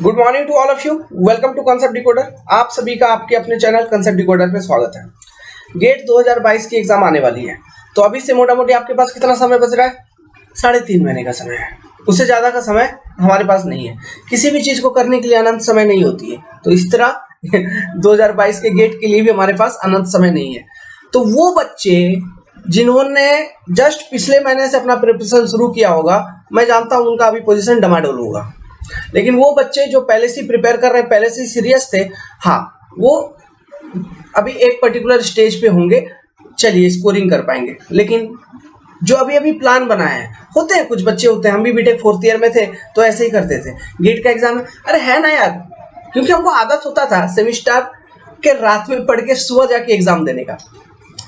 Good morning to all of you. Welcome to concept decoder. आप सभी का आपके अपने चैनल कॉन्सेप्ट डिकोडर पे स्वागत है। गेट 2022 की एग्जाम आने वाली है, तो अभी से मोटा मोटी आपके पास कितना समय बच रहा है? 3.5 महीने का समय है। उससे ज्यादा का समय हमारे पास नहीं है। किसी भी चीज को करने के लिए अनंत समय नहीं होती है, तो इस तरह 2022 के गेट के लिए भी हमारे पास अनंत समय नहीं है। तो वो बच्चे जिन्होंने जस्ट पिछले महीने से अपना प्रिपरेशन शुरू किया होगा, मैं जानता हूं उनका अभी पोजीशन डमाडोल होगा। लेकिन वो बच्चे जो पहले से प्रिपेयर कर रहे हैं, पहले से सीरियस थे, हाँ, वो अभी एक पर्टिकुलर स्टेज पे होंगे, चलिए स्कोरिंग कर पाएंगे। लेकिन जो अभी अभी प्लान बनाए हैं, होते हैं कुछ बच्चे होते हैं, हम भी बीटेक 4th ईयर में थे तो ऐसे ही करते थे। गेट का एग्जाम है, अरे है ना यार, क्योंकि हमको आदत होता था सेमिस्टर के रात में पढ़ के सुबह जाके एग्जाम देने का।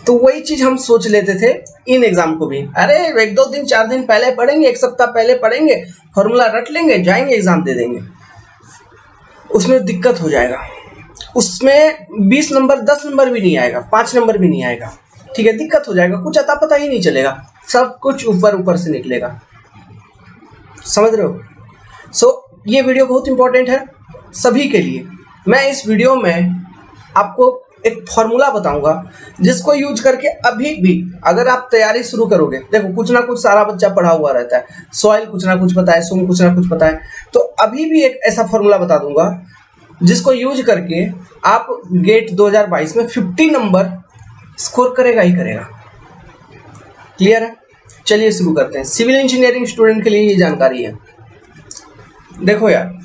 तो वही चीज हम सोच लेते थे इन एग्जाम को भी, अरे 1-2 दिन 4 दिन पहले पढ़ेंगे, 1 सप्ताह पहले पढ़ेंगे, फॉर्मूला रट लेंगे, जाएंगे एग्जाम दे देंगे। उसमें दिक्कत हो जाएगा, उसमें 20 नंबर 10 नंबर भी नहीं आएगा, 5 नंबर भी नहीं आएगा, ठीक है, दिक्कत हो जाएगा, कुछ अता पता ही नहीं चलेगा, सब कुछ ऊपर ऊपर से निकलेगा। समझ रहे हो? ये वीडियो बहुत इंपॉर्टेंट है सभी के लिए। मैं इस वीडियो में आपको एक फॉर्मूला बताऊंगा जिसको यूज करके अभी भी अगर आप तैयारी शुरू करोगे, देखो कुछ ना कुछ सारा बच्चा पढ़ा हुआ रहता है, सॉइल कुछ ना कुछ पता है, सुम कुछ ना कुछ पता है, तो अभी भी एक ऐसा फॉर्मूला बता दूंगा जिसको यूज करके आप गेट 2022 में 50 नंबर स्कोर करेगा ही करेगा। क्लियर है? चलिए शुरू करते हैं। सिविल इंजीनियरिंग स्टूडेंट के लिए ये जानकारी है। देखो यार,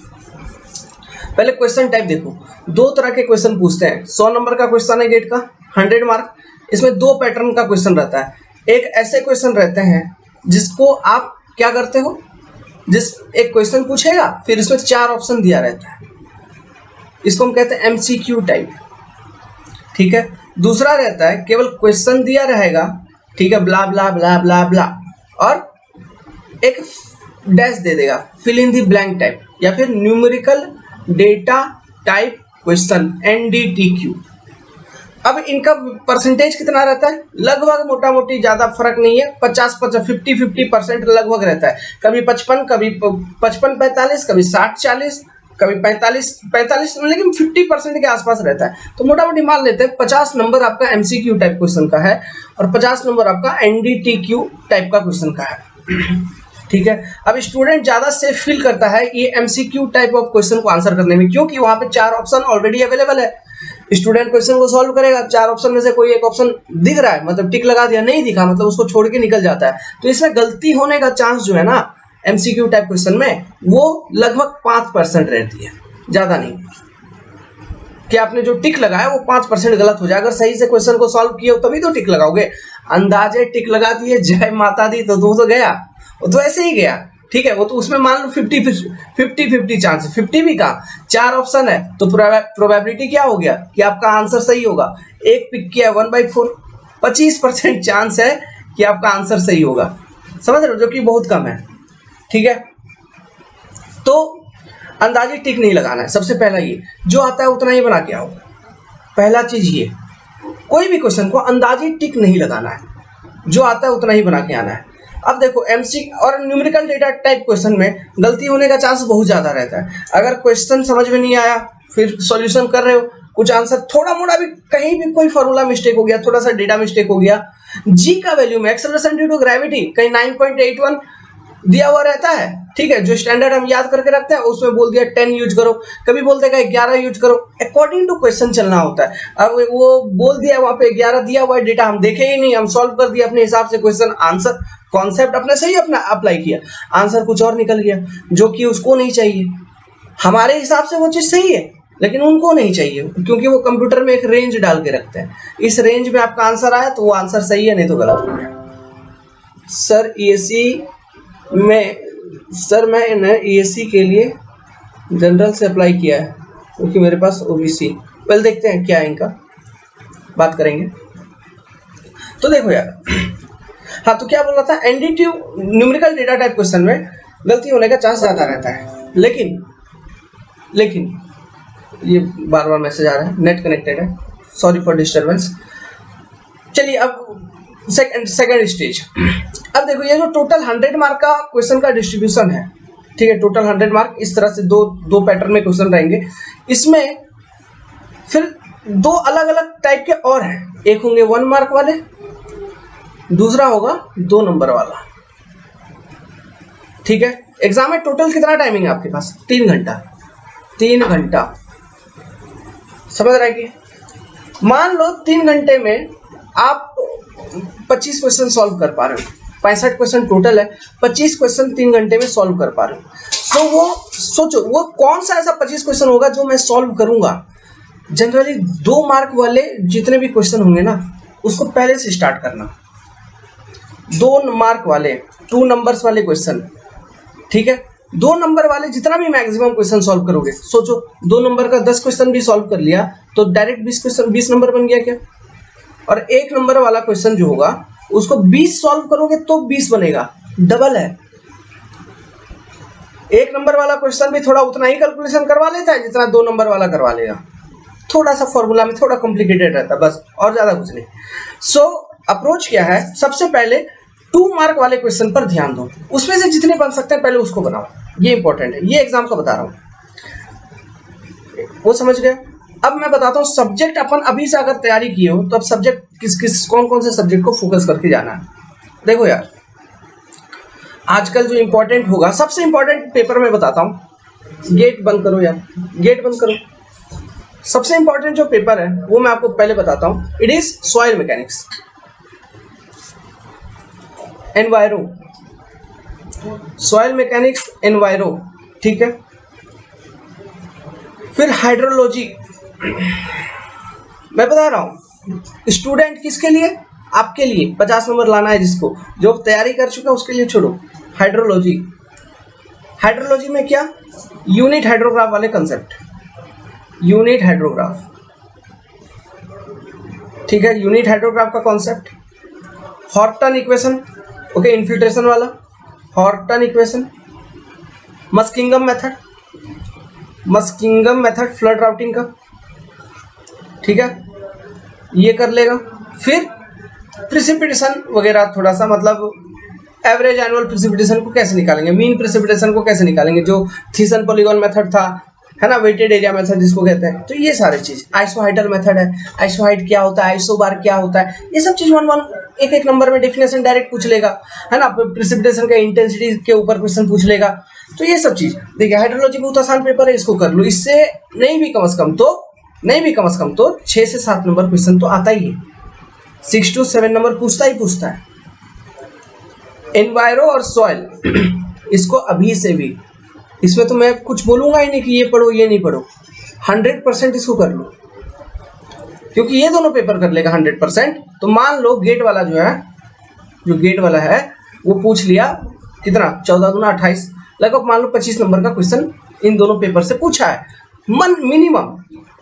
पहले क्वेश्चन टाइप देखो, 2 तरह के क्वेश्चन पूछते हैं। 100 नंबर का क्वेश्चन है गेट का, 100 मार्क। इसमें 2 पैटर्न का क्वेश्चन रहता है। एक ऐसे क्वेश्चन रहते हैं जिसको आप क्या करते हो, एक क्वेश्चन पूछेगा, फिर इसमें 4 ऑप्शन दिया रहता है, इसको हम कहते हैं एमसीक्यू टाइप, ठीक है। दूसरा रहता है केवल क्वेश्चन दिया रहेगा, ठीक है, ब्ला ब्ला ब्ला ब्ला ब्ला, और एक डैश दे देगा, fill in the blank type, या फिर numerical data type question, NDTQ। अब इनका परसेंटेज कितना रहता है? लगभग मोटा मोटी ज्यादा फर्क नहीं है, 50-50% लगभग रहता है। कभी 55, कभी 55-45, कभी 60-40, कभी 45-45, लेकिन 50% के आसपास रहता है। तो मोटा मोटी मान लेते हैं 50 नंबर आपका MCQ टाइप क्वेश्चन का है और 50 नंबर आपका NDTQ टाइप का क्वेश्चन का है, ठीक है। अब स्टूडेंट ज्यादा सेफ फील करता है ये एमसीक्यू टाइप ऑफ क्वेश्चन को आंसर करने में, क्योंकि वहां पे 4 ऑप्शन ऑलरेडी अवेलेबल है। स्टूडेंट क्वेश्चन को सॉल्व करेगा, 4 ऑप्शन में से कोई एक ऑप्शन दिख रहा है, मतलब टिक लगा दिया, नहीं दिखा मतलब उसको छोड़ के निकल जाता है। तो इसमें गलती होने का चांस जो है ना एमसीक्यू टाइप क्वेश्चन में, वो लगभग 5% रहती है, ज्यादा नहीं। कि आपने जो टिक लगाया वो 5% गलत हो जाए। अगर सही से क्वेश्चन को सॉल्व किए हो तभी तो टिक लगाओगे। अंदाजे टिक लगा दिए, जय माता दी, तो गया, वो तो ऐसे ही गया, ठीक है। वो तो उसमें मान लो 50-50 चांस, 50 भी कहा, 4 ऑप्शन है तो प्रोबेबिलिटी क्या हो गया कि आपका आंसर सही होगा। एक पिक किया 1/4, 25% चांस है कि आपका आंसर सही होगा। समझ रहे हो? जो कि बहुत कम है, ठीक है। तो अंदाजी टिक नहीं लगाना है। सबसे पहला ये, जो आता है उतना ही बना के आओ। पहला चीज ये, कोई भी क्वेश्चन को अंदाजी टिक नहीं लगाना है, जो आता है उतना ही बना के आना है। अब देखो एमसी और न्यूमेरिकल डेटा टाइप क्वेश्चन में गलती होने का चांस बहुत ज्यादा रहता है। अगर क्वेश्चन समझ में नहीं आया, फिर सॉल्यूशन कर रहे हो, कुछ आंसर थोड़ा मोड़ा भी, कहीं भी कोई फॉर्मूला मिस्टेक हो गया, थोड़ा सा डेटा मिस्टेक हो गया, जी का वैल्यू में एक्सेलरेशन ड्यू टू ग्रेविटी कहीं 9.81 दिया हुआ रहता है, ठीक है, जो स्टैंडर्ड हम याद करके रखते हैं, उसमें बोल दिया 10 यूज करो, कभी बोल देगा 11 यूज करो, अकॉर्डिंग टू क्वेश्चन चलना होता है। अब वो बोल दिया वहां पे 11 दिया हुआ है, डेटा हम देखे ही नहीं, हम सॉल्व कर दिया अपने हिसाब से क्वेश्चन, आंसर कॉन्सेप्ट अपने सही अपना अप्लाई किया, आंसर कुछ और निकल गया, जो कि उसको नहीं चाहिए। हमारे हिसाब से वो चीज सही है लेकिन उनको नहीं चाहिए, क्योंकि वो कंप्यूटर में एक रेंज डाल के रखते हैं, इस रेंज में आपका आंसर आया तो वो आंसर सही है, नहीं तो गलत हो गया। सर मैंने ESC के लिए जनरल से अप्लाई किया है क्योंकि मेरे पास OBC। पहले देखते हैं क्या है इनका, बात करेंगे। तो देखो यार, हाँ, तो क्या बोल रहा था, NDTQ numerical data type question में गलती होने का चांस ज्यादा रहता है, लेकिन ये बार बार मैसेज आ रहा है, नेट कनेक्टेड है, सॉरी फॉर डिस्टर्बेंस। चलिए अब सेकंड स्टेज। अब देखो ये जो टोटल 100 मार्क का क्वेश्चन का डिस्ट्रीब्यूशन है, ठीक है, टोटल 100 मार्क। इस तरह से दो पैटर्न में क्वेश्चन रहेंगे। इसमें फिर दो अलग अलग टाइप के और हैं, एक होंगे 1 मार्क वाले, दूसरा होगा 2 नंबर वाला। ठीक है, एग्जाम में टोटल कितना टाइमिंग है आपके पास? 3 घंटा। 3 घंटा समझ रहे हैं? कि मान लो 3 घंटे में आप 25 क्वेश्चन सॉल्व कर पा रहे हो, 65 क्वेश्चन टोटल है, 25 क्वेश्चन 3 घंटे में सॉल्व कर पा रहे हो। तो वो सोचो वो कौन सा ऐसा 25 क्वेश्चन होगा जो मैं सॉल्व करूंगा। जनरली 2 मार्क वाले जितने भी क्वेश्चन होंगे ना, उसको पहले से स्टार्ट करना। 2 मार्क वाले 2 नंबर्स वाले क्वेश्चन, ठीक है, 2 नंबर वाले जितना भी मैक्सिमम क्वेश्चन सॉल्व करोगे, सोचो 2 नंबर का 10 क्वेश्चन भी सॉल्व कर लिया तो डायरेक्ट 20 क्वेश्चन 20 नंबर बन गया क्या? और 1 नंबर वाला क्वेश्चन जो होगा उसको 20 सॉल्व करोगे तो 20 बनेगा, डबल है। 1 नंबर वाला क्वेश्चन भी थोड़ा उतना ही कैलकुलेशन करवा लेता है जितना 2 नंबर वाला करवा लेगा, थोड़ा सा फॉर्मूला में थोड़ा कॉम्प्लिकेटेड रहता है बस, और ज्यादा कुछ नहीं। सो अप्रोच क्या है, सबसे पहले 2 मार्क वाले क्वेश्चन पर ध्यान दो, उसमें से जितने बन सकते हैं पहले उसको बनाओ, ये इंपॉर्टेंट है, ये एग्जाम का बता रहा हूं, वो समझ गए। अब मैं बताता हूँ सब्जेक्ट, अपन अभी से अगर तैयारी किए हो तो अब सब्जेक्ट किस कौन कौन से सब्जेक्ट को फोकस करके जाना है। देखो यार, आजकल जो इंपॉर्टेंट होगा, सबसे इंपॉर्टेंट पेपर में बताता हूँ, गेट बंद करो यार, गेट बंद करो। सबसे इंपॉर्टेंट जो पेपर है वो मैं आपको पहले बताता हूँ, it is soil mechanics, enviro, soil mechanics, enviro, ठीक है। फिर हाइड्रोलॉजी, मैं बता रहा हूं स्टूडेंट किसके लिए, आपके लिए 50 नंबर लाना है, जिसको जो तैयारी कर चुका है उसके लिए छोड़ो। हाइड्रोलॉजी, हाइड्रोलॉजी में क्या, यूनिट हाइड्रोग्राफ वाले कंसेप्ट, यूनिट हाइड्रोग्राफ, ठीक है, यूनिट हाइड्रोग्राफ का concept, Horton equation, okay, infiltration वाला Horton equation, Muskingum method, Muskingum method flood routing का, ठीक है, ये कर लेगा। फिर प्रिसिपिटेशन वगैरह थोड़ा सा, मतलब एवरेज एनुअल प्रिसिपिटेशन को कैसे निकालेंगे, मीन प्रिसिपिटेशन को कैसे निकालेंगे, जो थीसन पॉलीगॉन मेथड था, है ना, वेटेड एरिया मेथड जिसको कहते हैं, तो ये सारी चीज, आइसोहाइडल मेथड है, आइसोहाइड क्या होता है, आइसोबार क्या होता है, ये सब चीज एक एक नंबर में डेफिनेशन डायरेक्ट पूछ लेगा, है ना, प्रिसिपिटेशन का इंटेंसिटी के ऊपर क्वेश्चन पूछ लेगा। तो ये सब चीज देखिए, हाइड्रोलॉजी बहुत आसान पेपर है, इसको कर लो, इससे नहीं भी कम से कम तो 6 से 7 नंबर क्वेश्चन तो आता ही है, 6 to 7 नंबर पूछता है। एनवायरो और सॉइल, इसको अभी से भी, इसमें तो मैं कुछ बोलूंगा ही नहीं कि ये पढ़ो ये नहीं पढ़ो, 100% इसको कर लो, क्योंकि ये दोनों पेपर कर लेगा 100%। तो मान लो गेट वाला जो गेट वाला है वो पूछ लिया कितना, 14 दूना 28, लगभग मान लो 25 नंबर का क्वेश्चन इन दोनों पेपर से पूछा है।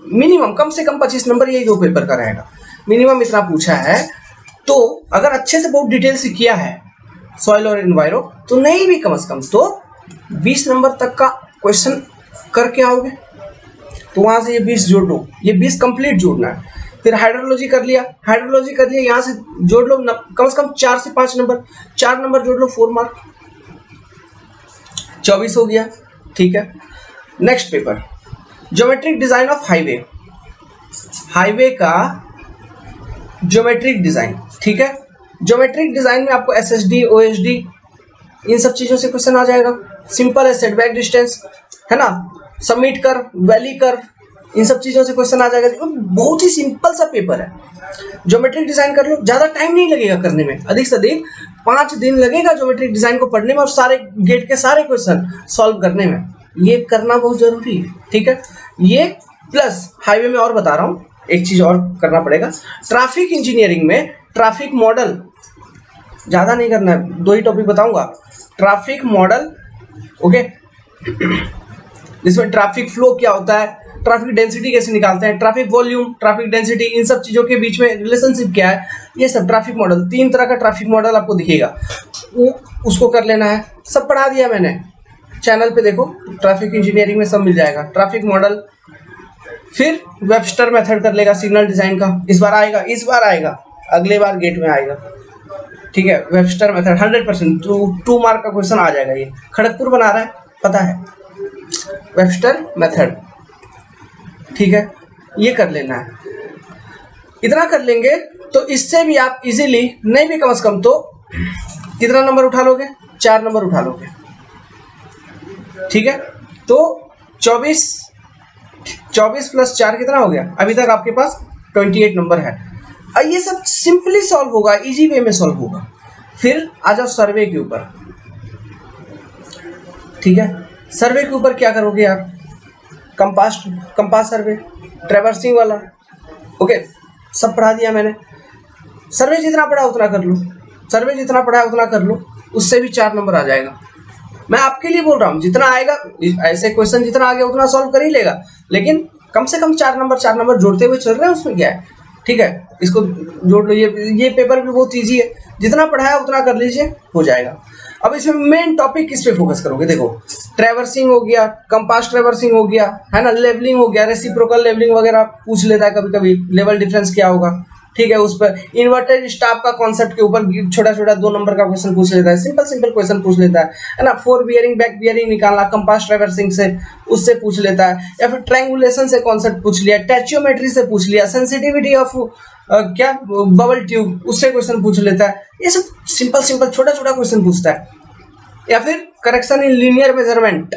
मिनिमम कम से कम 25 नंबर यही 2 पेपर का रहेगा, मिनिमम इतना पूछा है। तो अगर अच्छे से बहुत डिटेल से किया है सॉइल और एनवायरो, तो नहीं भी कम से कम तो 20 नंबर तक का क्वेश्चन करके आओगे। तो वहां से ये 20 जोड़ लो, ये 20 कंप्लीट जोड़ना है। फिर हाइड्रोलॉजी कर लिया, यहाँ से जोड़ लो कम से कम 4 से 5 नंबर, 4 नंबर जोड़ लो, 4 मार्क, 24 हो गया, ठीक है। Next paper, geometric design of highway का ज्योमेट्रिक डिजाइन, ठीक है। ज्योमेट्रिक डिजाइन में आपको एसएसडी, ओएसडी, इन सब चीजों से क्वेश्चन आ जाएगा। सिंपल है, सेटबैक डिस्टेंस, है ना, समिट कर्व, वैली कर्व, इन सब चीजों से क्वेश्चन आ जाएगा। बहुत ही सिंपल सा पेपर है, ज्योमेट्रिक डिजाइन कर लो, ज्यादा टाइम नहीं लगेगा करने में, अधिक से अधिक 5 दिन लगेगा ज्योमेट्रिक डिजाइन को पढ़ने में और सारे गेट के सारे क्वेश्चन सॉल्व करने में। ये करना बहुत जरूरी है, ठीक है। ये प्लस हाईवे में और बता रहा हूँ, एक चीज और करना पड़ेगा, ट्रैफिक इंजीनियरिंग में ट्रैफिक मॉडल, ज्यादा नहीं करना है, 2 ही टॉपिक बताऊंगा। ट्रैफिक मॉडल, ओके, जिसमें ट्रैफिक फ्लो क्या होता है, ट्रैफिक डेंसिटी कैसे निकालते हैं, ट्रैफिक वॉल्यूम, ट्रैफिक डेंसिटी, इन सब चीजों के बीच में रिलेशनशिप क्या है, ये सब ट्रैफिक मॉडल, 3 तरह का ट्रैफिक मॉडल आपको दिखेगा, उसको कर लेना है। सब पढ़ा दिया मैंने, चैनल पे देखो, ट्रैफिक इंजीनियरिंग में सब मिल जाएगा, ट्रैफिक मॉडल। फिर वेबस्टर मेथड कर लेगा सिग्नल डिजाइन का, इस बार आएगा, अगले बार गेट में आएगा, ठीक है। वेबस्टर मेथड 100% 2 मार्क का क्वेश्चन आ जाएगा। ये खड़गपुर बना रहा है, पता है, वेबस्टर मेथड, ठीक है, ये कर लेना है। इतना कर लेंगे तो इससे भी आप इजीली, नहीं भी कम से कम तो कितना नंबर उठा लोगे, 4 नंबर उठा लोगे, ठीक है। तो 24 प्लस 4 कितना हो गया, अभी तक आपके पास 28 नंबर है। और ये सब सिंपली सॉल्व होगा, इजी वे में सॉल्व होगा। फिर आ जाओ सर्वे के ऊपर, ठीक है। सर्वे के ऊपर क्या करोगे यार, कंपास सर्वे, ट्रैवर्सिंग वाला, ओके, सब पढ़ा दिया मैंने। सर्वे जितना पढ़ा उतना कर लो, सर्वे जितना पढ़ा उतना कर लो, उससे भी 4 नंबर आ जाएगा। मैं आपके लिए बोल रहा हूँ, जितना आएगा, ऐसे क्वेश्चन जितना आ गया उतना सॉल्व कर ही लेगा, लेकिन कम से कम 4 नंबर जोड़ते हुए चल रहे हैं, उसमें क्या है, ठीक है। इसको जोड़ लो, ये पेपर भी बहुत ईजी है, जितना पढ़ा है उतना कर लीजिए, हो जाएगा। अब इसमें मेन टॉपिक किस पे फोकस करोगे, देखो ट्रैवर्सिंग हो गया, कंपास ट्रैवर्सिंग हो गया, है ना, लेवलिंग हो गया, रेसिप्रोकल लेवलिंग वगैरह पूछ लेता है कभी कभी, लेवल डिफरेंस क्या होगा, ठीक है। उस पर इन्वर्टेड स्टाफ का कॉन्सेप्ट के ऊपर छोटा छोटा 2 नंबर का क्वेश्चन पूछ लेता है, सिंपल क्वेश्चन पूछ लेता है ना। 4 बियरिंग बैक बियरिंग निकालना कंपास ट्रैवर्सिंग से, उससे पूछ लेता है, या फिर ट्रायंगुलेशन से कॉन्सेप्ट पूछ लिया, टैचियोमेट्री से पूछ लिया, सेंसिटिविटी ऑफ क्या बबल ट्यूब, उससे क्वेश्चन पूछ लेता है। ये सब सिंपल छोटा छोटा क्वेश्चन पूछता है। या फिर करेक्शन इन लीनियर मेजरमेंट,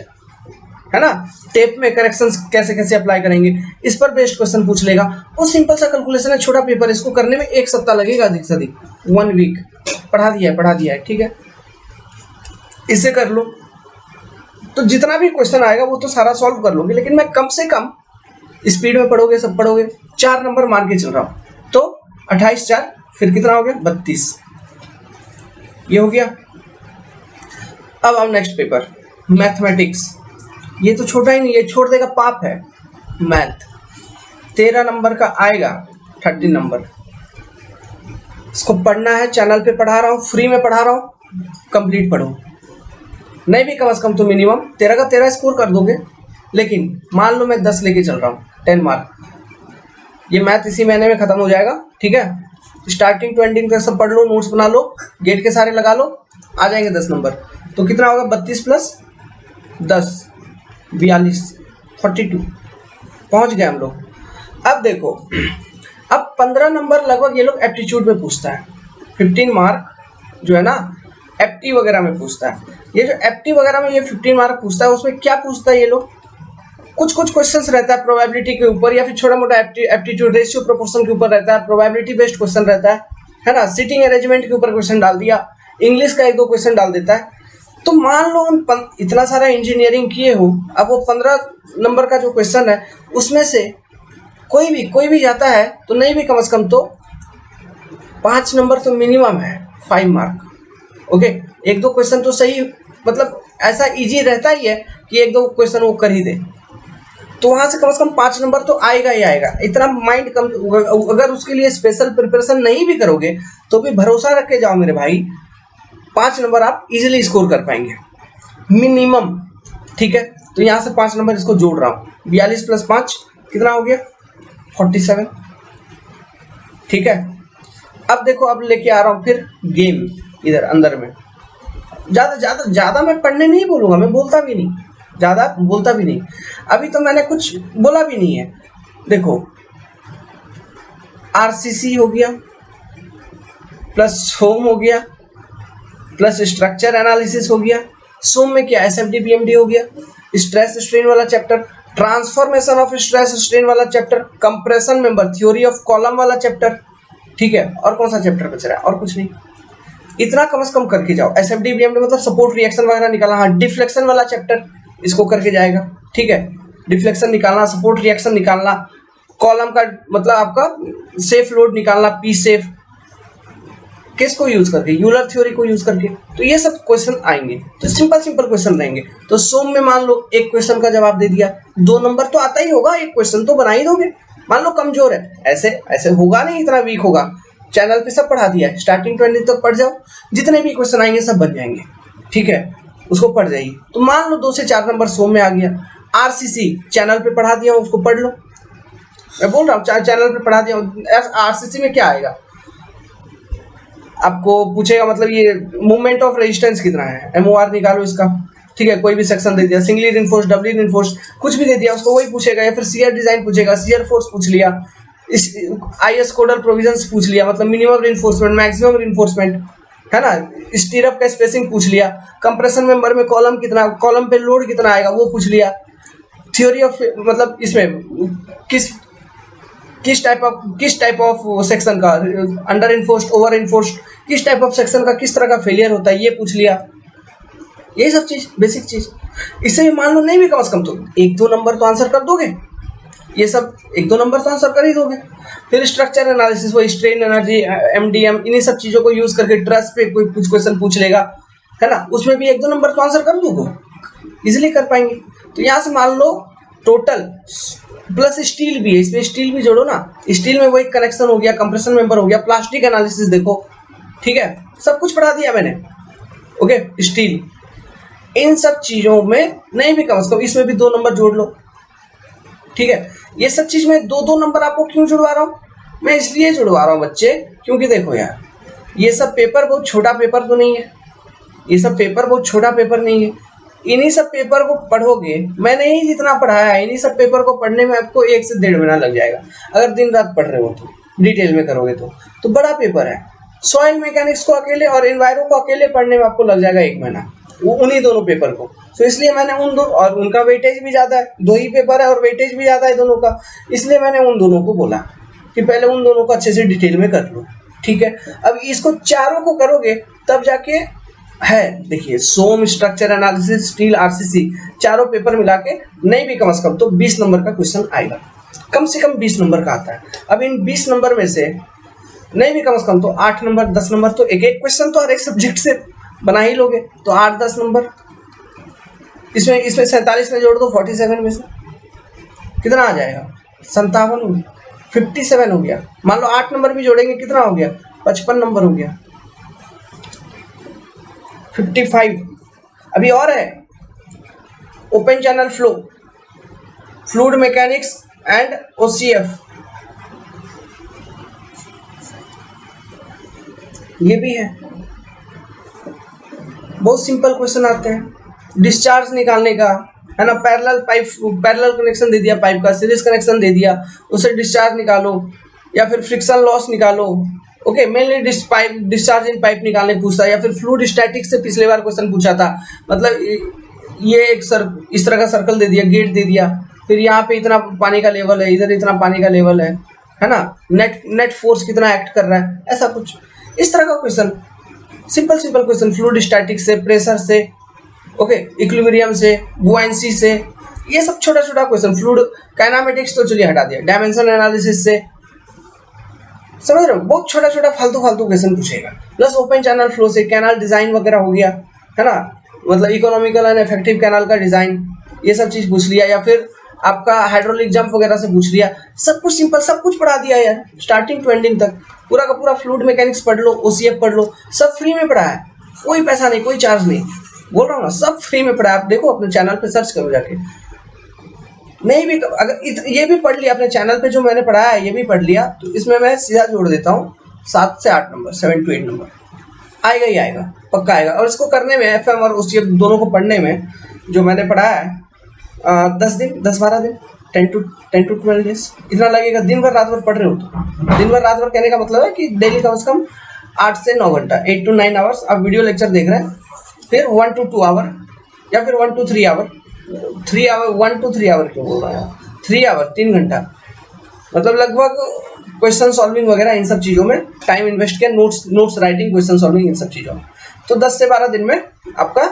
है ना, टेप में करेक्शंस कैसे कैसे अप्लाई करेंगे, इस पर बेस्ड क्वेश्चन पूछ लेगा। वो सिंपल सा कैलकुलेशन है, छोटा पेपर, इसको करने में 1 सप्ताह लगेगा, अधिक से अधिक 1 वीक। पढ़ा दिया है, ठीक है, इसे कर लो। तो जितना भी क्वेश्चन आएगा वो तो सारा सॉल्व कर लोगे, लेकिन मैं कम से कम स्पीड में पढ़ोगे, सब पढ़ोगे, 4 नंबर मान के चल रहा हूँ। तो 28 4 फिर कितना हो गया, 32, ये हो गया। अब आओ नेक्स्ट पेपर, मैथमेटिक्स। ये तो छोटा ही नहीं, ये छोड़ देगा, पाप है। मैथ 13 नंबर का आएगा, 30 नंबर। इसको पढ़ना है, चैनल पे पढ़ा रहा हूँ, फ्री में पढ़ा रहा हूँ, कंप्लीट पढ़ो। नहीं भी कम से कम तो मिनिमम 13 का 13 स्कोर कर दोगे। लेकिन मान लो मैं 10 लेके चल रहा हूँ, 10 मार्क, ये मैथ इसी महीने में खत्म हो जाएगा, ठीक है। स्टार्टिंग टू एंडिंग तक सब पढ़ लो, नोट्स बना लो, गेट के सारे लगा लो, आ जाएंगे 10 नंबर। तो कितना होगा, 32 प्लस 10 42 42, पहुंच गए हम लोग। अब देखो, अब 15 नंबर लगभग ये लोग एप्टीट्यूड में पूछता है, 15 मार्क जो है ना एप्टी वगैरह में पूछता है। ये जो एप्टी वगैरह में ये 15 मार्क पूछता है, उसमें क्या पूछता है ये लोग, कुछ क्वेश्चंस रहता है प्रोबेबिलिटी के ऊपर, या फिर छोटा मोटा एप्टीट्यूड रेशियो प्रोपोर्शन के ऊपर रहता है, प्रोबेबिलिटी बेस्ड क्वेश्चन रहता है ना, सीटिंग अरेंजमेंट के ऊपर क्वेश्चन डाल दिया, इंग्लिश का 1-2 क्वेश्चन डाल देता है। तो मान लो इतना सारा इंजीनियरिंग किए हो, अब वो 15 नंबर का जो क्वेश्चन है उसमें से कोई भी जाता है तो नहीं भी कम से कम तो 5 नंबर तो मिनिमम है, 5 मार्क, ओके। 1-2 क्वेश्चन तो सही, मतलब ऐसा इजी रहता ही है कि 1-2 क्वेश्चन वो कर ही दे, तो वहां से कम 5 नंबर तो आएगा ही आएगा। इतना माइंड कम, अगर उसके लिए स्पेशल प्रिपरेशन नहीं भी करोगे तो भी भरोसा रख के जाओ मेरे भाई, 5 नंबर आप इजीली स्कोर कर पाएंगे मिनिमम, ठीक है। तो यहाँ से 5 नंबर इसको जोड़ रहा हूँ, 42 प्लस 5 कितना हो गया, 47, ठीक है। अब देखो, अब लेके आ रहा हूँ फिर गेम इधर अंदर में। ज्यादा मैं पढ़ने नहीं बोलूंगा, मैं बोलता भी नहीं, ज्यादा बोलता भी नहीं, अभी तो मैंने कुछ बोला भी नहीं है। देखो आरसीसी हो गया, प्लस सोम हो गया, प्लस स्ट्रक्चर एनालिसिस हो गया, सोम में क्या एसएफडी बीएमडी हो गया, स्ट्रेस स्ट्रेन वाला chapter, transformation of stress strain वाला chapter, compression member, theory of column वाला चैप्टर, ठीक है। और कौन सा चैप्टर बच रहा है, और कुछ नहीं, इतना कम से कम करके जाओ। एसएफडी बीएमडी मतलब सपोर्ट रिएक्शन वगैरह निकालना, हाँ डिफ्लेक्शन वाला चैप्टर इसको करके जाएगा, ठीक है। डिफ्लेक्शन निकालना, सपोर्ट रिएक्शन निकालना, कॉलम का मतलब आपका सेफ लोड निकालना, पी सेफ किसको यूज करके, यूलर थ्योरी को यूज करके। तो ये सब क्वेश्चन आएंगे, तो सिंपल क्वेश्चन रहेंगे। तो सोम में मान लो 1 क्वेश्चन का जवाब दे दिया, 2 नंबर तो आता ही होगा, 1 क्वेश्चन तो बना ही दोगे। मान लो कमजोर है, ऐसे होगा नहीं, इतना वीक होगा, चैनल पे सब पढ़ा दिया है, स्टार्टिंग 20 तक पढ़ जाओ, जितने भी क्वेश्चन आएंगे सब बन जाएंगे, ठीक है, उसको पढ़ जाइए। तो मान लो 2 से 4 नंबर सोम में आ गया। आरसीसी चैनल पे पढ़ा दिया, उसको पढ़ लो, मैं बोल रहा हूँ चैनल पे पढ़ा दिया। आरसीसी में क्या आएगा, आपको पूछेगा मतलब ये मूवमेंट ऑफ रेजिस्टेंस कितना है, एमओआर निकालो इसका, ठीक है, कोई भी सेक्शन दे दिया, सिंगली रिइंफोर्स, डबली रिइंफोर्स, कुछ भी दे दिया उसको वही पूछेगा, या फिर शियर डिजाइन पूछेगा, शियर फोर्स पूछ लिया, इस आईएस कोडल प्रोविजंस पूछ लिया, मतलब मिनिमम रिइंफोर्समेंट, मैक्सिमम रिइंफोर्समेंट, है ना, स्टीरअप का स्पेसिंग पूछ लिया, कंप्रेशन मेंबर में कॉलम कितना, कॉलम पे लोड कितना आएगा वो पूछ लिया, थ्योरी ऑफ मतलब इसमें किस टाइप ऑफ सेक्शन का, अंडर इन्फोर्स्ड, ओवर इन्फोर्स्ड, किस टाइप ऑफ सेक्शन का किस तरह का फेलियर होता है ये पूछ लिया। ये सब चीज बेसिक चीज, इससे भी मान लो नहीं भी कम से कम तो 1-2 नंबर तो आंसर कर दोगे, ये सब 1-2 नंबर तो आंसर कर ही दोगे। फिर स्ट्रक्चर एनालिसिस, वो स्ट्रेन एनर्जी, एमडीएम, इन्हीं सब चीजों को यूज करके ट्रस्ट पे कोई कुछ क्वेश्चन पूछ लेगा, है ना, उसमें भी 1-2 नंबर तो आंसर कर दोगे, इजिली कर पाएंगे। तो यहाँ से मान लो टोटल प्लस स्टील भी है, इसमें स्टील भी जोड़ो ना, स्टील में वही कनेक्शन हो गया, कंप्रेशन मेंबर हो गया, प्लास्टिक एनालिसिस देखो, ठीक है, सब कुछ पढ़ा दिया मैंने। ओके, स्टील, इन सब चीजों में नहीं भी कम से कम इसमें भी 2 नंबर जोड़ लो, ठीक है। ये सब चीज में 2-2 नंबर आपको क्यों जुड़वा रहा हूं, मैं इसलिए जुड़वा रहा हूं बच्चे, क्योंकि देखो यार ये सब पेपर बहुत छोटा पेपर तो नहीं है, ये सब पेपर बहुत छोटा पेपर नहीं है, इन्हीं सब पेपर को पढ़ोगे, मैंने ही जितना पढ़ाया है, इन्हीं सब पेपर को पढ़ने में आपको 1 से 1.5 महीना लग जाएगा, अगर दिन रात पढ़ रहे हो तो, डिटेल में करोगे तो बड़ा पेपर है। सॉइल मैकेनिक्स को अकेले और एनवायरो को अकेले पढ़ने में आपको लग जाएगा 1 महीना, वो उन्हीं दोनों पेपर को। तो इसलिए मैंने उन दो, और उनका वेटेज भी ज्यादा है, 2 ही पेपर है और वेटेज भी ज्यादा है दोनों का, इसलिए मैंने उन दोनों को बोला कि पहले उन दोनों को अच्छे से डिटेल में कर लो, ठीक है। अब इसको चारों को करोगे तब जाके है, देखिए सोम, स्ट्रक्चर एनालिसिस, स्टील, आरसीसी, चारों पेपर मिला के नहीं भी कम से कम तो 20 नंबर का क्वेश्चन आएगा, कम से कम 20 नंबर का आता है। अब इन 20 नंबर में से नहीं भी कम से कम तो 8 नंबर 10 नंबर तो एक एक क्वेश्चन तो हर एक सब्जेक्ट से बना ही लोगे, तो 8-10 नंबर इसमें 47 में जोड़ दो 47 में से कितना आ जाएगा, 57 हो गया, 57 हो गया। मान लो 8 नंबर भी जोड़ेंगे कितना हो गया, 55 नंबर हो गया, 55। अभी और है, open channel flow, fluid mechanics and OCF, ये भी है, बहुत सिंपल क्वेश्चन आते हैं। डिस्चार्ज निकालने का, है ना, पैरेलल पाइप, पैरेलल कनेक्शन दे दिया पाइप का, सीरीज कनेक्शन दे दिया, उससे डिस्चार्ज निकालो, या फिर फ्रिक्शन लॉस निकालो। Okay, mainly discharge in pipe निकालने पूछता है, या फिर फ्लूइड स्टैटिक्स से पिछले बार क्वेश्चन पूछा था, मतलब ये एक इस तरह का सर्कल दे दिया, गेट दे दिया, फिर यहाँ पे इतना पानी का लेवल है, इधर इतना पानी का लेवल है ना, नेट फोर्स कितना एक्ट कर रहा है, ऐसा कुछ इस तरह का question, simple question, fluid statics से, प्रेशर से, ओके, इक्विलिब्रियम से, बुआयंसी से, ये सब छोटा छोटा क्वेश्चन, फ्लूइड काइनेमेटिक्स तो चलिए हटा दिया, डायमेंशन एनालिसिस से, समझ रहे हो, बहुत छोटा छोटा फालतू क्वेश्चन पूछेगा। प्लस ओपन चैनल फ्लो से कैनाल डिजाइन वगैरह हो गया, है ना, मतलब इकोनॉमिकल एंड इफेक्टिव कैनाल का डिजाइन, ये सब चीज पूछ लिया, या फिर आपका हाइड्रोलिक जंप वगैरह से पूछ लिया, सब कुछ सिंपल, सब कुछ पढ़ा दिया यार, स्टार्टिंग टू एंडिंग तक पूरा का पूरा फ्लूइड मैकेनिक्स पढ़ लो, ओसीएफ पढ़ लो, सब फ्री में पढ़ा है, कोई पैसा नहीं, कोई चार्ज नहीं, बोल रहा हूँ ना, सब फ्री में पढ़ा है। आप देखो अपने चैनल पे सर्च करो जाके, नहीं भी अगर ये भी पढ़ लिया अपने चैनल पे, जो मैंने पढ़ाया है ये भी पढ़ लिया, तो इसमें मैं सीधा जोड़ देता हूँ 7 से 8 नंबर, 7 to 8 नंबर आएगा ही आएगा, पक्का आएगा। और इसको करने में, एफएम और ओसीएफ दोनों को पढ़ने में जो मैंने पढ़ाया है 10-12 दिन, 10 to 12 डेज इतना लगेगा। दिन भर रात भर पढ़ रहे हो तो, दिन भर रात भर कहने का मतलब है कि डेली कम से कम 8 से 9 घंटा, 8 to 9 आवर्स आप वीडियो लेक्चर देख रहे हैं, फिर 1 to 2 आवर, या फिर 1 to 3 आवर, 1 to 3 आवर क्यों बोल रहा है, 3 आवर, 3 घंटा, मतलब लगभग क्वेश्चन सॉल्विंग वगैरह इन सब चीज़ों में टाइम इन्वेस्ट किया, नोट्स राइटिंग, क्वेश्चन सॉल्विंग, इन सब चीज़ों में। तो 10 से 12 दिन में आपका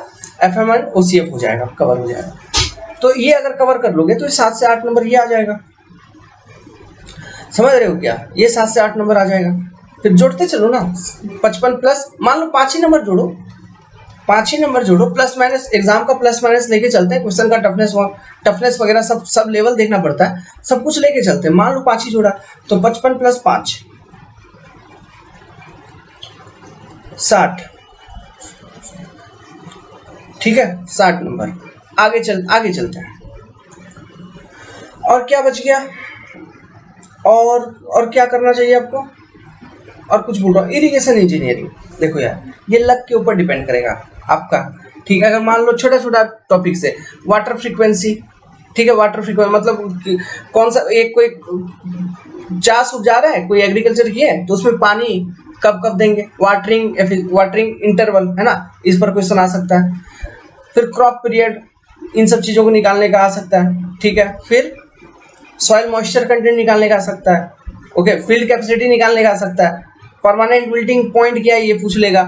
एफएम एंड ओसीएफ हो जाएगा, कवर हो जाएगा। तो ये अगर कवर कर लोगे तो 7 से 8 नंबर ये आ जाएगा, समझ रहे हो क्या, ये 7 से 8 नंबर आ जाएगा। फिर जोड़ते चलो ना, 55 प्लस, मान लो 5 ही नंबर जोड़ो, 5 ही नंबर जोड़ो, प्लस माइनस, एग्जाम का प्लस माइनस लेके चलते हैं, क्वेश्चन का टफनेस वगैरह सब लेवल देखना पड़ता है, सब कुछ लेके चलते हैं। मान लो 5 ही जोड़ा, तो 55 प्लस 5 60, ठीक है, 60 नंबर। आगे चलते हैं, और क्या बच गया, और क्या करना चाहिए आपको, और कुछ बोल रहा हूँ, इरिगेशन इंजीनियरिंग। देखो यार, ये लक के ऊपर डिपेंड करेगा आपका ठीक है। अगर मान लो छोटा छोटा टॉपिक से वाटर फ्रीक्वेंसी, ठीक है, वाटर फ्रीक्वेंसी मतलब कौन सा एक कोई चास उपजा रहा है, कोई एग्रीकल्चर की है तो उसमें पानी कब कब देंगे, वाटरिंग इंटरवल है ना, इस पर क्वेश्चन आ सकता है। फिर क्रॉप पीरियड, इन सब चीज़ों को निकालने का आ सकता है, ठीक है। फिर सॉइल मॉइस्चर कंटेंट निकालने का आ सकता है, ओके। फील्ड कैपेसिटी निकालने का आ सकता है। परमानेंट बिल्डिंग पॉइंट क्या है ये पूछ लेगा।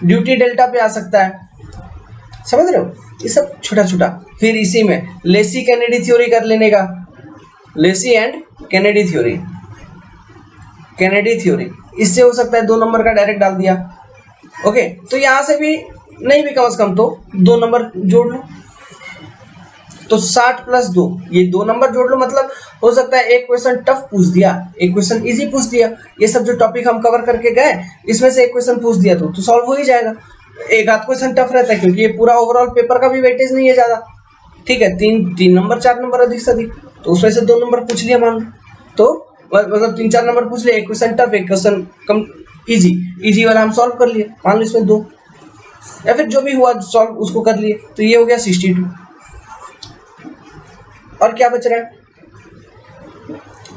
ड्यूटी डेल्टा पे आ सकता है, समझ रहे हो, ये सब छोटा छोटा। फिर इसी में लेसी कैनेडी थ्योरी कर लेने का, लेसी एंड कैनेडी थ्योरी, इससे हो सकता है 2 नंबर का डायरेक्ट डाल दिया, ओके। तो यहां से भी नहीं भी कम से कम तो 2 नंबर जोड़ लो, तो 60 + 2, ये 2 नंबर जोड़ लो। मतलब हो सकता है एक क्वेश्चन टफ पूछ दिया, एक क्वेश्चन इजी पूछ दिया, ये सब जो टॉपिक हम कवर करके गए इसमें से एक क्वेश्चन पूछ दिया तो सॉल्व हो ही जाएगा। एक आध क्वेश्चन टफ रहता है क्योंकि ये पूरा ओवरऑल पेपर का भी वेटेज नहीं है ज्यादा, ठीक है। 3 नंबर 4 नंबर अधिक से अधिक, तो उसमें से 2 नंबर पूछ लिया मान लो, तो मतलब 3-4 नंबर पूछ लिया, एक क्वेश्चन टफ एक क्वेश्चन कम इजी वाला हम सॉल्व कर लिए, मान लो इसमें 2, या फिर जो भी हुआ सॉल्व उसको कर लिए, तो ये हो गया 62। और क्या बच रहा है,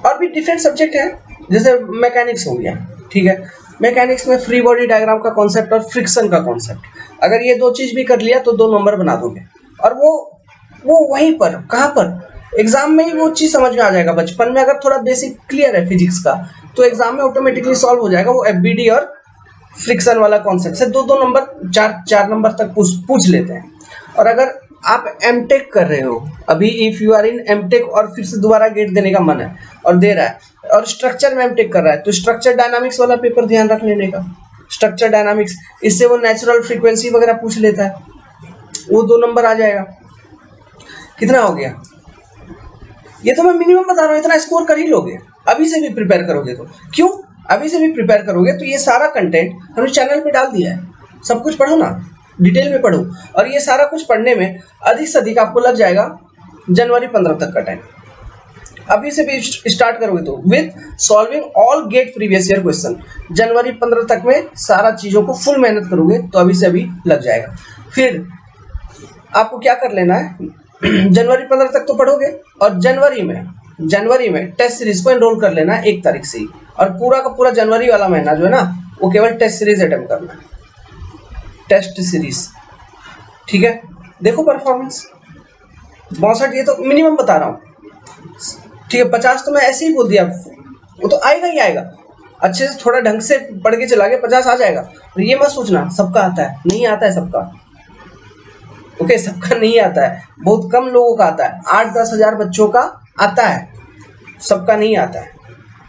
और भी डिफरेंट सब्जेक्ट है, जैसे मैकेनिक्स हो गया, ठीक है। मैकेनिक्स में फ्री बॉडी डायग्राम का कॉन्सेप्ट और फ्रिक्शन का कॉन्सेप्ट, अगर ये 2 चीज भी कर लिया तो 2 नंबर बना दोगे। और वो वहीं पर कहाँ पर एग्जाम में ही वो चीज समझ में आ जाएगा। बचपन में अगर थोड़ा बेसिक क्लियर है फिजिक्स का तो एग्जाम में ऑटोमेटिकली सॉल्व हो जाएगा। वो एफबीडी और फ्रिक्शन वाला कॉन्सेप्ट से 2-2 नंबर 4 नंबर तक पूछ लेते हैं। और अगर आप एमटेक कर रहे हो अभी, if you are in M Tech और फिर से दोबारा गेट देने का मन है और दे रहा है, और स्ट्रक्चर में एमटेक कर रहा है, तो स्ट्रक्चर डायनामिक्स वाला पेपर ध्यान रख लेने का, स्ट्रक्चर डायनामिक्स, इससे वो नेचुरल फ्रीक्वेंसी वगैरह पूछ लेता है, वो 2 नंबर आ जाएगा। कितना हो गया, ये तो मैं मिनिमम बता रहा हूँ, इतना स्कोर कर ही लोगे अभी से भी प्रिपेयर करोगे तो। क्यों अभी से भी प्रिपेयर करोगे तो ये सारा कंटेंट हमने चैनल पे डाल दिया है, सब कुछ पढ़ो ना, डिटेल में पढ़ो। और ये सारा कुछ पढ़ने में अधिक से अधिक आपको लग जाएगा जनवरी 15 तक का टाइम। अभी से भी स्टार्ट करोगे तो with solving all GATE previous year question, जनवरी 15 तक में सारा चीजों को फुल मेहनत करोगे तो अभी से अभी लग जाएगा। फिर आपको क्या कर लेना है, जनवरी 15 तक तो पढ़ोगे, और जनवरी में टेस्ट सीरीज को एनरोल कर लेना है 1 तारीख से ही, और पूरा का पूरा जनवरी वाला महीना जो है ना वो केवल टेस्ट सीरीज अटेम्प्ट करना है, टेस्ट सीरीज, ठीक है। देखो परफॉर्मेंस 62, ये तो मिनिमम बता रहा हूँ, ठीक है। 50 तो मैं ऐसे ही बोल दिया, वो तो आएगा ही आएगा, अच्छे से थोड़ा ढंग से पढ़ के चला गया 50 आ जाएगा। और ये मत सोचना सबका आता है, नहीं आता है सबका, ओके, सबका नहीं आता है, बहुत कम लोगों का आता है, 8-10 हज़ार बच्चों का आता है, सबका नहीं आता है,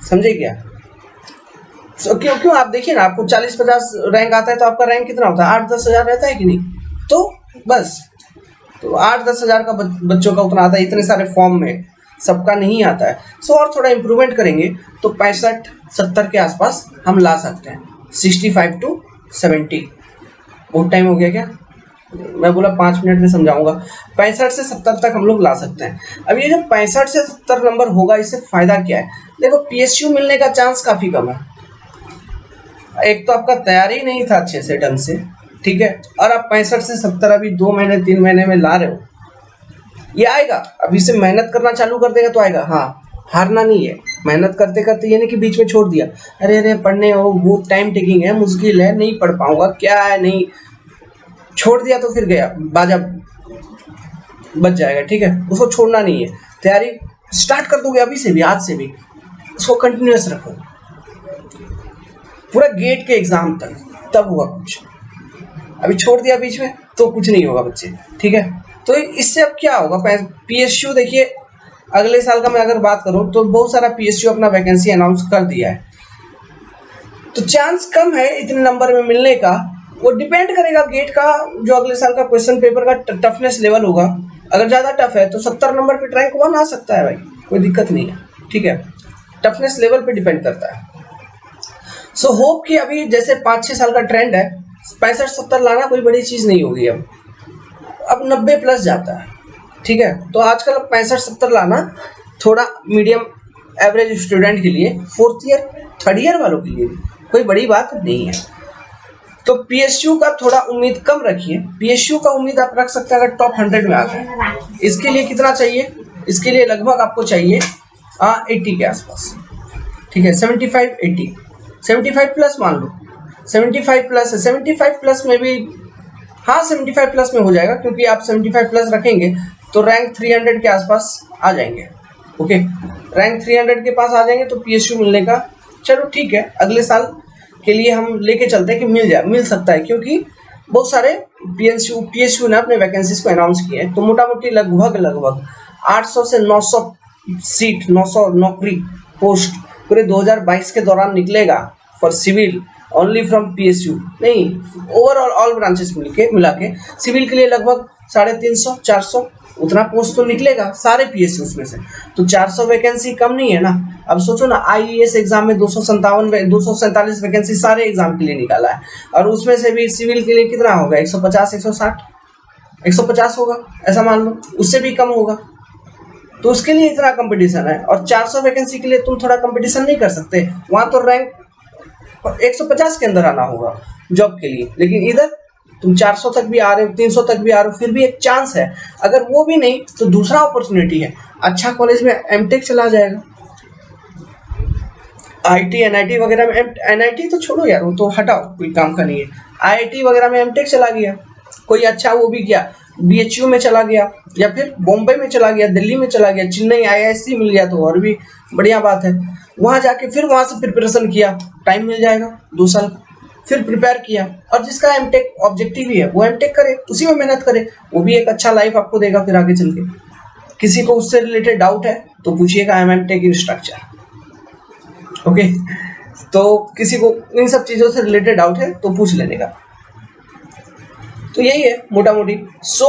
समझे क्या। क्यों आप देखिए ना, आपको 40-50 रैंक आता है तो आपका रैंक कितना होता है, 8-10 हज़ार रहता है कि नहीं, तो बस, तो 8-10 हज़ार का बच्चों का उतना आता है, इतने सारे फॉर्म में सबका नहीं आता है। सो और थोड़ा इम्प्रूवमेंट करेंगे तो 65-70 के आसपास हम ला सकते हैं, 65 to 70। बहुत टाइम हो गया क्या, मैं बोला 5 मिनट में समझाऊंगा। 65 से 70 तक हम लोग ला सकते हैं। अब ये जो 65 से 70 नंबर होगा, इससे फायदा क्या है, देखो पीएसयू मिलने का चांस काफी कम है। एक तो आपका तैयारी नहीं था अच्छे से ढंग से, ठीक है, और आप 65 से 70 अभी 2 महीने 3 महीने में ला रहे हो, ये आएगा। अभी से मेहनत करना चालू कर देगा तो आएगा, हाँ, हारना नहीं है, मेहनत करते करते ये नहीं कि बीच में छोड़ दिया, अरे पढ़ने हो वो टाइम टेकिंग है, मुश्किल है, नहीं पढ़ पाऊंगा, क्या है, नहीं, छोड़ दिया तो फिर गया बाजा बच जाएगा, ठीक है। उसको छोड़ना नहीं है, तैयारी स्टार्ट कर दोगे अभी से भी, आज से भी उसको कंटिन्यूअस रखो पूरा गेट के एग्जाम तक, तब होगा कुछ। अभी छोड़ दिया बीच में तो कुछ नहीं होगा बच्चे, ठीक है। तो इससे अब क्या होगा, पीएसयू देखिए अगले साल का मैं अगर बात करूं तो बहुत सारा पीएसयू अपना वैकेंसी अनाउंस कर दिया है, तो चांस कम है इतने नंबर में मिलने का। वो डिपेंड करेगा गेट का, जो अगले साल का क्वेश्चन पेपर का टफनेस लेवल होगा। अगर ज़्यादा टफ है तो 70 नंबर पे रैंक 1 आ सकता है भाई, कोई दिक्कत नहीं है, ठीक है, टफनेस लेवल पे डिपेंड करता है। सो होप कि अभी जैसे 5-6 साल का ट्रेंड है, 65-70 लाना कोई बड़ी चीज़ नहीं होगी। अब 90+ जाता है, ठीक है। तो आजकल 65-70 लाना थोड़ा मीडियम एवरेज स्टूडेंट के लिए, 4th ईयर 3rd ईयर वालों के लिए कोई बड़ी बात नहीं है। तो पीएसयू का थोड़ा उम्मीद कम रखिए, पीएसयू का उम्मीद आप रख सकते हैं अगर टॉप 100 में आ जाए। इसके लिए कितना चाहिए, इसके लिए लगभग आपको चाहिए 80 के आसपास, ठीक है, 75 80, 75 प्लस मान लो, 75 प्लस है, 75 प्लस में भी, हाँ 75 प्लस में हो जाएगा, क्योंकि आप 75 प्लस रखेंगे तो रैंक 300 के आसपास आ जाएंगे। ओके, रैंक 300 के पास आ जाएंगे तो पीएसयू मिलने का, चलो ठीक है, अगले साल के लिए हम लेके चलते हैं कि मिल सकता है, क्योंकि बहुत सारे पीएसयू ने अपने वैकेंसीज को अनाउंस किए हैं। तो मोटा मोटी लगभग 800 से 900 सीट, 900 नौकरी पोस्ट पूरे 2022 के दौरान निकलेगा for civil, only from PSU, नहीं ओवरऑल ऑल ब्रांचेस मिला के सिविल के लिए लगभग 350 400 उतना पोस्ट तो निकलेगा सारे पीएसयू में से। तो 400 वैकेंसी कम नहीं है ना। अब सोचो ना, आईएएस एग्जाम में 247 वैकेंसी सारे एग्जाम के लिए निकाला है, और उसमें से भी सिविल के लिए कितना होगा, 150 160 150 होगा, ऐसा मान लो, उससे भी कम होगा। तो उसके लिए इतना कंपटीशन है, और 400 वैकेंसी के लिए तुम थोड़ा कंपटीशन नहीं कर सकते, वहां तो रैंक 150 के अंदर आना होगा जॉब के लिए, लेकिन इधर तुम 400 तक भी आ रहे हो, 300 तक भी आ रहे हो, फिर भी एक चांस है। अगर वो भी नहीं तो दूसरा अपॉर्चुनिटी है, अच्छा कॉलेज में एमटेक चला जाएगा, आईटी एनआईटी वगैरह में, एनआईटी तो छोड़ो यार, वो तो हटाओ, कोई काम का नहीं है। आईआईटी वगैरह में एमटेक चला गया, कोई अच्छा वो भी किया, बीएचयू में चला गया, या फिर बॉम्बे में चला गया, दिल्ली में चला गया, चेन्नई आईआईएससी मिल गया तो और भी बढ़िया बात है। वहां जाके फिर वहां से प्रिपरेशन किया, टाइम मिल जाएगा 2 साल, फिर प्रिपेयर किया, और जिसका एमटेक ऑब्जेक्टिव ही है वो एमटेक करे, उसी में मेहनत करे, वो भी एक अच्छा लाइफ आपको देगा फिर आगे चल के। किसी को उससे रिलेटेड डाउट है तो पूछिएगा, एमटेक इन स्ट्रक्चर। ओके, तो किसी को इन सब चीजों से रिलेटेड डाउट है तो पूछ लेने का। तो यही है मोटा मोटी। सो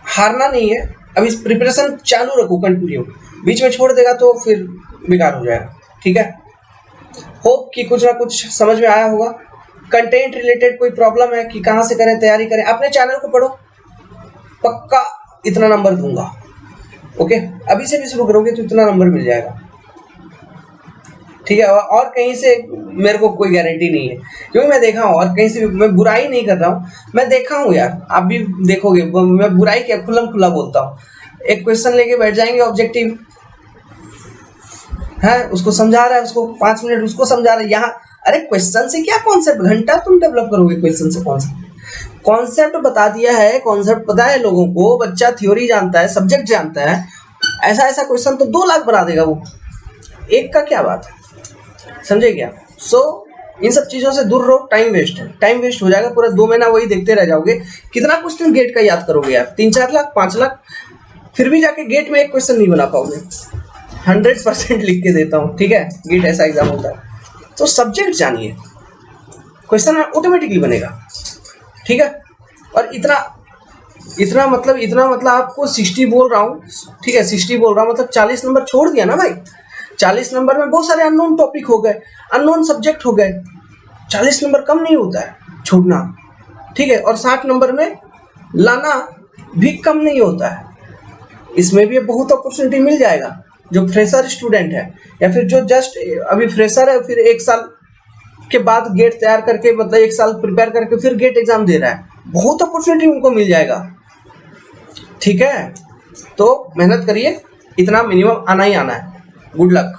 हारना नहीं है, अब इस प्रिपरेशन चालू रखो, कंटिन्यू, बीच में छोड़ देगा तो फिर बेकार हो जाएगा, ठीक है। होप कि कुछ ना कुछ समझ में आया होगा। कंटेंट रिलेटेड कोई प्रॉब्लम है कि कहाँ से करें, तैयारी करें, अपने चैनल को पढ़ो, पक्का इतना नंबर दूंगा। ओके, अभी से भी शुरू करोगे तो इतना नंबर मिल जाएगा, ठीक है। और कहीं से मेरे को कोई गारंटी नहीं है, क्योंकि मैं देखा हूँ, और कहीं से मैं बुराई नहीं कर रहा हूँ, मैं देखा हूँ यार, आप भी देखोगे, मैं बुराई क्या खुल्लम खुला बोलता हूँ। एक क्वेश्चन लेके बैठ जाएंगे ऑब्जेक्टिव है, उसको समझा रहा है, उसको 5 मिनट उसको समझा रहा है, यहाँ अरे क्वेश्चन से क्या कॉन्सेप्ट, घंटा तुम डेवलप करोगे क्वेश्चन से, कॉन्सेप्ट बता दिया है, कॉन्सेप्ट पता है लोगों को, बच्चा थ्योरी जानता है, सब्जेक्ट जानता है, ऐसा क्वेश्चन तो 2 लाख बना देगा वो, एक का क्या बात है, समझे क्या। सो इन सब चीजों से दूर रहो, टाइम वेस्ट है, टाइम वेस्ट हो जाएगा, पूरा 2 महीना वही देखते रह जाओगे। कितना क्वेश्चन गेट का याद करोगे यार, 3-4 लाख 5 लाख, फिर भी जाके गेट में एक क्वेश्चन नहीं बना पाओगे। 100% लिख के देता हूँ, ठीक है, गेट ऐसा एग्जाम होता है। तो सब्जेक्ट जानिए, क्वेश्चन ऑटोमेटिकली बनेगा, ठीक है। और इतना मतलब आपको 60 बोल रहा हूँ, ठीक है, 60 बोल रहा हूँ, मतलब 40 नंबर छोड़ दिया ना भाई। 40 नंबर में बहुत सारे अननोन टॉपिक हो गए, अननोन सब्जेक्ट हो गए, 40 नंबर कम नहीं होता है छोड़ना, ठीक है। और 60 नंबर में लाना भी कम नहीं होता है, इसमें भी बहुत अपॉर्चुनिटी मिल जाएगा। जो फ्रेशर स्टूडेंट है, या फिर जो जस्ट अभी फ्रेशर है, फिर 1 साल के बाद गेट तैयार करके, मतलब 1 साल प्रिपेयर करके फिर गेट एग्जाम दे रहा है, बहुत अपॉर्चुनिटी उनको मिल जाएगा, ठीक है। तो मेहनत करिए, इतना मिनिमम आना ही आना है। Good luck.